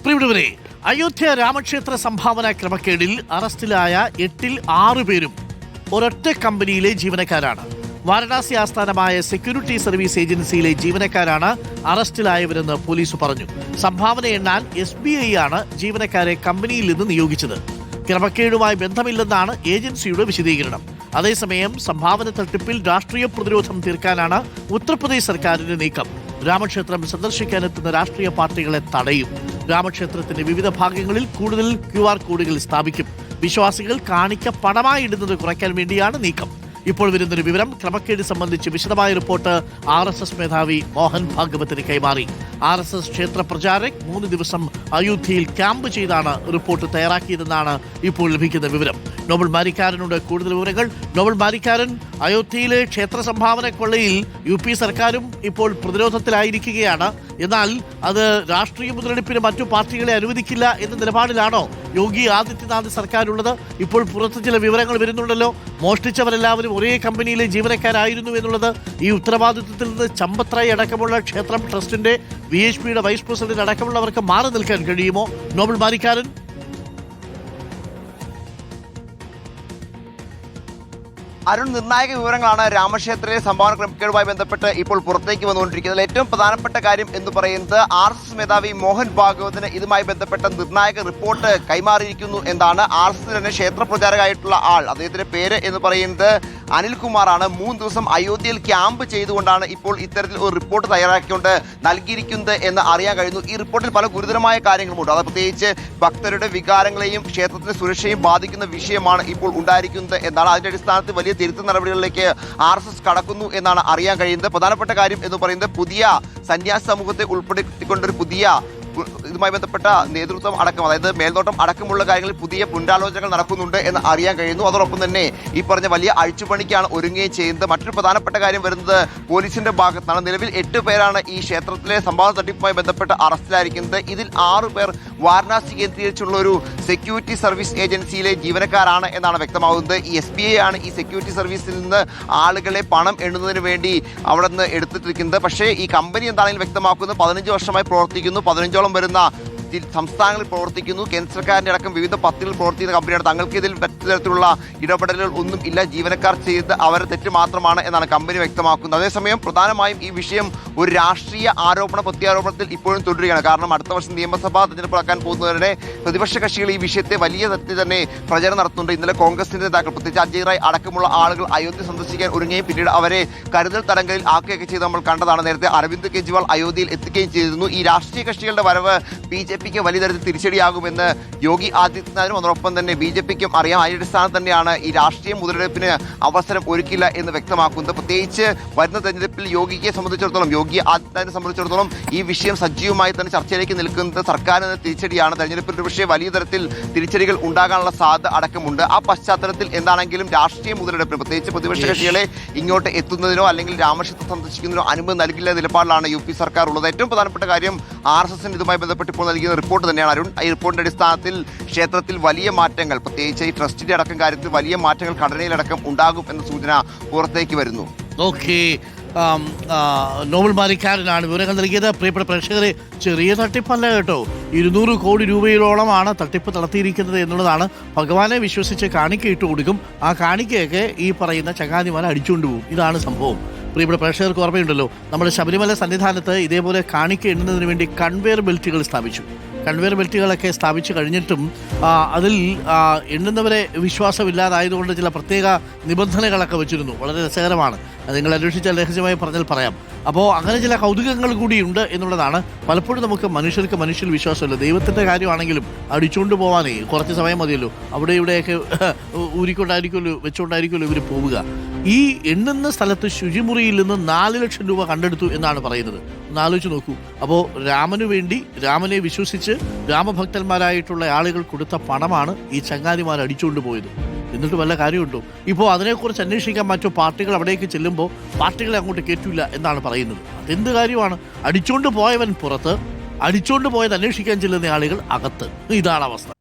പ്രിയപ്പെട്ടവരെ, അയോധ്യ രാമക്ഷേത്ര സംഭാവന ക്രമക്കേടിൽ അറസ്റ്റിലായ 8-ൽ 6 പേരും ഒരൊറ്റ കമ്പനിയിലെ ജീവനക്കാരാണ്. വാരണാസി ആസ്ഥാനമായ സെക്യൂരിറ്റി സർവീസ് ഏജൻസിയിലെ ജീവനക്കാരാണ് അറസ്റ്റിലായവരെന്ന് പോലീസ് പറഞ്ഞു. സംഭാവന എണ്ണാൻ SBI ആണ് ജീവനക്കാരെ കമ്പനിയിൽ നിന്ന് നിയോഗിച്ചത്. ക്രമക്കേടുമായി ബന്ധമില്ലെന്നാണ് ഏജൻസിയുടെ വിശദീകരണം. അതേസമയം സംഭാവന തട്ടിപ്പിൽ രാഷ്ട്രീയ പ്രതിരോധം തീർക്കാനാണ് ഉത്തർപ്രദേശ് സർക്കാരിന്റെ നീക്കം. രാമക്ഷേത്രം സന്ദർശിക്കാനെത്തുന്ന രാഷ്ട്രീയ പാർട്ടികളെ തടയും. രാമക്ഷേത്രത്തിന്റെ വിവിധ ഭാഗങ്ങളിൽ കൂടുതൽ QR കോഡുകൾ സ്ഥാപിക്കും. വിശ്വാസികൾ കാണിക്ക പണമായി ഇടുന്നത് കുറയ്ക്കാൻ വേണ്ടിയാണ് നീക്കം. ഇപ്പോൾ വരുന്നൊരു വിവരം, ക്രമക്കേട് സംബന്ധിച്ച് വിശദമായ റിപ്പോർട്ട് RSS മേധാവി മോഹൻ ഭാഗവത്തിന് കൈമാറി. RSS ക്ഷേത്ര പ്രചാരക് 3 ദിവസം അയോധ്യയിൽ ക്യാമ്പ് ചെയ്താണ് റിപ്പോർട്ട് തയ്യാറാക്കിയതെന്നാണ് ഇപ്പോൾ ലഭിക്കുന്ന വിവരം. നോബൽ മാരിക്കാരനോട് കൂടുതൽ വിവരങ്ങൾ. നോബൽ മാരിക്കാരൻ, അയോധ്യയിലെ ക്ഷേത്ര സംഭാവന കൊള്ളയിൽ UP സർക്കാരും ഇപ്പോൾ പ്രതിരോധത്തിലായിരിക്കുകയാണ്. എന്നാൽ അത് രാഷ്ട്രീയ മുതലെടുപ്പിന് മറ്റു പാർട്ടികളെ അനുവദിക്കില്ല എന്ന നിലപാടിലാണോ യോഗി ആദിത്യനാഥ് സർക്കാരുള്ളത്? ഇപ്പോൾ പുറത്ത് ചില വിവരങ്ങൾ വരുന്നുണ്ടല്ലോ. മോഷ്ടിച്ചവരെല്ലാവരും ഒരേ കമ്പനിയിലെ ജീവനക്കാരായിരുന്നു എന്നുള്ളത്. ഈ ഉത്തരവാദിത്വത്തിൽ നിന്ന് ചമ്പത്രായി അടക്കമുള്ള ക്ഷേത്രം ട്രസ്റ്റിന്റെ VHPയുടെ വൈസ് പ്രസിഡന്റ് അടക്കമുള്ളവർക്ക് മാറി നിൽക്കാൻ കഴിയുമോ? നോബൽ മാരിക്കാരൻ, അരുൺ, നിർണായക വിവരങ്ങളാണ് രാമക്ഷേത്രത്തിലെ സംഭാവന ക്രമക്കേടുമായി ബന്ധപ്പെട്ട് ഇപ്പോൾ പുറത്തേക്ക് വന്നുകൊണ്ടിരിക്കുന്നത്. ഏറ്റവും പ്രധാനപ്പെട്ട കാര്യം എന്ന് പറയുന്നത് RSS മേധാവി മോഹൻ ഭാഗവതിന് ഇതുമായി ബന്ധപ്പെട്ട നിർണായക റിപ്പോർട്ട് കൈമാറിയിരിക്കുന്നു എന്നാണ്. RSS തന്നെ ക്ഷേത്ര പ്രചാരകമായിട്ടുള്ള ആൾ, അദ്ദേഹത്തിന്റെ പേര് എന്ന് പറയുന്നത് അനിൽകുമാറാണ്. 3 ദിവസം അയോധ്യയിൽ ക്യാമ്പ് ചെയ്തുകൊണ്ടാണ് ഇപ്പോൾ ഇത്തരത്തിൽ ഒരു റിപ്പോർട്ട് തയ്യാറാക്കിക്കൊണ്ട് നൽകിയിരിക്കുന്നത് എന്ന് അറിയാൻ കഴിയുന്നു. ഈ റിപ്പോർട്ടിൽ പല ഗുരുതരമായ കാര്യങ്ങളുമുണ്ട്. അത് പ്രത്യേകിച്ച് ഭക്തരുടെ വികാരങ്ങളെയും ക്ഷേത്രത്തിന്റെ സുരക്ഷയും ബാധിക്കുന്ന വിഷയമാണ് ഇപ്പോൾ ഉണ്ടായിരിക്കുന്നത് എന്നാണ്. അതിന്റെ അടിസ്ഥാനത്തിൽ വലിയ തിരുത്തൽ നടപടികളിലേക്ക് RSS കടക്കുന്നു എന്നാണ് അറിയാൻ കഴിയുന്നത്. പ്രധാനപ്പെട്ട കാര്യം എന്ന് പറയുന്നത് പുതിയ സന്യാസ സമൂഹത്തെ ഉൾപ്പെടുത്തിക്കൊണ്ടൊരു പുതിയ ഇതുമായി ബന്ധപ്പെട്ട നേതൃത്വം അടക്കം, അതായത് മേൽനോട്ടം അടക്കമുള്ള കാര്യങ്ങളിൽ പുതിയ പുനരാലോചനകൾ നടക്കുന്നുണ്ട് എന്ന് അറിയാൻ കഴിയുന്നു. അതോടൊപ്പം തന്നെ ഈ പറഞ്ഞ വലിയ അഴിച്ചുപണിക്കാണ് ഒരുങ്ങുകയും ചെയ്യുന്നത്. മറ്റൊരു പ്രധാനപ്പെട്ട കാര്യം വരുന്നത് പോലീസിന്റെ ഭാഗത്താണ്. നിലവിൽ 8 പേരാണ് ഈ ക്ഷേത്രത്തിലെ സംഭാവന തട്ടിപ്പുമായി ബന്ധപ്പെട്ട് അറസ്റ്റിലായിരിക്കുന്നത്. ഇതിൽ 6 പേർ വാരണാസി കേന്ദ്രീകരിച്ചുള്ള ഒരു സെക്യൂരിറ്റി സർവീസ് ഏജൻസിയിലെ ജീവനക്കാരാണ് എന്നാണ് വ്യക്തമാകുന്നത്. ഈ SBI ആണ് ഈ സെക്യൂരിറ്റി സർവീസിൽ നിന്ന് ആളുകളെ പണം എണ്ണുന്നതിന് വേണ്ടി അവിടെ നിന്ന് എടുത്തിട്ടിരിക്കുന്നത്. പക്ഷേ ഈ കമ്പനി എന്താണെങ്കിലും വ്യക്തമാക്കുന്നത് 15 വർഷമായി പ്രവർത്തിക്കുന്നു. 15ഓളം വരുന്ന സംസ്ഥാനങ്ങളിൽ പ്രവർത്തിക്കുന്നു. കേന്ദ്ര സർക്കാരിന്റെ അടക്കം വിവിധ പദ്ധതികൾ പ്രവർത്തിക്കുന്ന കമ്പനിയാണ്. തങ്ങൾക്ക് ഇതിൽ മറ്റു തരത്തിലുള്ള ഇടപെടലുകൾ ഒന്നും ഇല്ല. ജീവനക്കാർ ചെയ്ത് അവരുടെ തെറ്റ് മാത്രമാണ് എന്നാണ് കമ്പനി വ്യക്തമാക്കുന്നത്. അതേസമയം പ്രധാനമായും ഈ വിഷയം ഒരു രാഷ്ട്രീയ പ്രത്യാരോപണത്തിൽ ഇപ്പോഴും തുടരുകയാണ്. കാരണം അടുത്ത വർഷം നിയമസഭാ തെരഞ്ഞെടുപ്പ് നടക്കാൻ പോകുന്നവരുടെ പ്രതിപക്ഷ കക്ഷികൾ ഈ വിഷയത്തെ വലിയ തരത്തിൽ തന്നെ പ്രചരണം നടത്തുന്നുണ്ട്. ഇന്നലെ കോൺഗ്രസിന്റെ നേതാക്കൾ, പ്രത്യേകിച്ച് അജയ് റായ് അടക്കമുള്ള ആളുകൾ അയോധ്യ സന്ദർശിക്കാൻ ഒരുങ്ങുകയും പിന്നീട് അവരെ കരുതൽ തടങ്കലിൽ ആക്കുകയൊക്കെ ചെയ്ത് നമ്മൾ കണ്ടതാണ്. നേരത്തെ അരവിന്ദ് കെജ്രിവാൾ അയോധ്യയിൽ എത്തുകയും ചെയ്തിരുന്നു. ഈ രാഷ്ട്രീയ കക്ഷികളുടെ വരവ് BJPക്ക് വലിയ തരത്തിൽ തിരിച്ചടിയാകുമെന്ന് യോഗി ആദിത്യനാഥിനും അതോടൊപ്പം തന്നെ BJPക്കും അറിയാം. അതിന്റെ അടിസ്ഥാനത്തിൽ തന്നെയാണ് ഈ രാഷ്ട്രീയ മുതലെടുപ്പിന് അവസരം ഒരുക്കില്ല എന്ന് വ്യക്തമാക്കുന്നത്. പ്രത്യേകിച്ച് വരുന്ന തെരഞ്ഞെടുപ്പിൽ യോഗി ആദിത്യനാഥിനെ സംബന്ധിച്ചിടത്തോളം ഈ വിഷയം സജീവമായി തന്നെ ചർച്ചയിലേക്ക് നിൽക്കുന്നത് സർക്കാരിന് തിരിച്ചടിയാണ്. തെരഞ്ഞെടുപ്പിൽ പക്ഷേ വലിയ തരത്തിൽ തിരിച്ചടികൾ ഉണ്ടാകാനുള്ള സാധ്യത അടക്കമുണ്ട്. ആ പശ്ചാത്തലത്തിൽ എന്താണെങ്കിലും രാഷ്ട്രീയ മുതലെടുപ്പിന് പ്രത്യേകിച്ച് പ്രതിപക്ഷ കക്ഷികളെ ഇങ്ങോട്ട് എത്തുന്നതിനോ അല്ലെങ്കിൽ രാമക്ഷേത്രം സന്ദർശിക്കുന്നതിനോ അനുമതി നൽകില്ല നിലപാടിലാണ് UP സർക്കാർ ഉള്ളത്. ഏറ്റവും പ്രധാനപ്പെട്ട കാര്യം RSSന് ഇതുമായി ബന്ധപ്പെട്ട് ഇപ്പോൾ നൽകിയ റിപ്പോർട്ട് തന്നെയാണ് അരുൺ. ഈ റിപ്പോർട്ടിന്റെ അടിസ്ഥാനത്തിൽ ക്ഷേത്രത്തിൽ വലിയ മാറ്റങ്ങൾ, പ്രത്യേകിച്ച് ഈ ട്രസ്റ്റിന്റെ അടക്കം കാര്യത്തിൽ വലിയ മാറ്റങ്ങൾ ഘടനയിലടക്കം ഉണ്ടാകും എന്ന സൂചന പുറത്തേക്ക് വരുന്നു. ഓക്കെ, നോബൽ മാരിക്കാരനാണ് വിവരങ്ങൾ നൽകിയത്. പ്രിയപ്പെട്ട പ്രേക്ഷകരെ, ചെറിയ തട്ടിപ്പല്ല കേട്ടോ. 200 കോടി രൂപയോളമാണ് തട്ടിപ്പ് നടത്തിയിരിക്കുന്നത് എന്നുള്ളതാണ്. ഭഗവാനെ വിശ്വസിച്ച് കാണിക്ക ഇട്ട് കൊടുക്കും. ആ കാണിക്കയൊക്കെ ഈ പറയുന്ന ചങ്ങാതിമാരെ അടിച്ചുകൊണ്ട് പോകും. ഇതാണ് സംഭവം. പ്രിയപ്പെട്ട പ്രേക്ഷകർക്ക് ഓർമ്മയുണ്ടല്ലോ, നമ്മുടെ ശബരിമല സന്നിധാനത്ത് ഇതേപോലെ കാണിക്ക എണ്ണുന്നതിന് വേണ്ടി കൺവെയർ ബെൽറ്റുകൾ സ്ഥാപിച്ചു. കൺവെയർ ബെൽറ്റുകളൊക്കെ സ്ഥാപിച്ചു കഴിഞ്ഞിട്ടും അതിൽ എണ്ണുന്നവരെ വിശ്വാസമില്ലാതായതുകൊണ്ട് ചില പ്രത്യേക നിബന്ധനകളൊക്കെ വെച്ചിരുന്നു. വളരെ രസകരമാണ്. അത് നിങ്ങൾ അന്വേഷിച്ചാൽ രഹസ്യമായി പറഞ്ഞാൽ പറയാം. അപ്പോൾ അങ്ങനെ ചില കൗതുകങ്ങൾ കൂടിയുണ്ട് എന്നുള്ളതാണ്. പലപ്പോഴും നമുക്ക് മനുഷ്യരിൽ വിശ്വാസമില്ല. ദൈവത്തിൻ്റെ കാര്യമാണെങ്കിലും അടിച്ചുകൊണ്ട് പോകാനേ കുറച്ച് സമയം മതിയല്ലോ. അവിടെ ഇവിടെയൊക്കെ വെച്ചുകൊണ്ടായിരിക്കുമല്ലോ ഇവർ പോവുക. ഈ എണ്ണുന്ന സ്ഥലത്ത് ശുചിമുറിയിൽ നിന്ന് 4 ലക്ഷം രൂപ കണ്ടെടുത്തു എന്നാണ് പറയുന്നത്. ഒന്ന് ആലോചിച്ച് നോക്കൂ. അപ്പോൾ രാമന് വേണ്ടി, രാമനെ വിശ്വസിച്ച് രാമഭക്തന്മാരായിട്ടുള്ള ആളുകൾ കൊടുത്ത പണമാണ് ഈ ചങ്ങാതിമാർ അടിച്ചുകൊണ്ട് പോയത്. എന്നിട്ട് വല്ല കാര്യമുണ്ടോ? ഇപ്പോൾ അതിനെക്കുറിച്ച് അന്വേഷിക്കാൻ മറ്റു പാർട്ടികൾ അവിടേക്ക് ചെല്ലുമ്പോൾ പാർട്ടികളെ അങ്ങോട്ട് കയറ്റില്ല എന്നാണ് പറയുന്നത്. അതെന്ത് കാര്യമാണ്? അടിച്ചുകൊണ്ട് പോയവൻ പുറത്ത്, അടിച്ചുകൊണ്ട് പോയത് അന്വേഷിക്കാൻ ചെല്ലുന്ന ആളുകൾ അകത്ത്. ഇതാണ് അവസ്ഥ.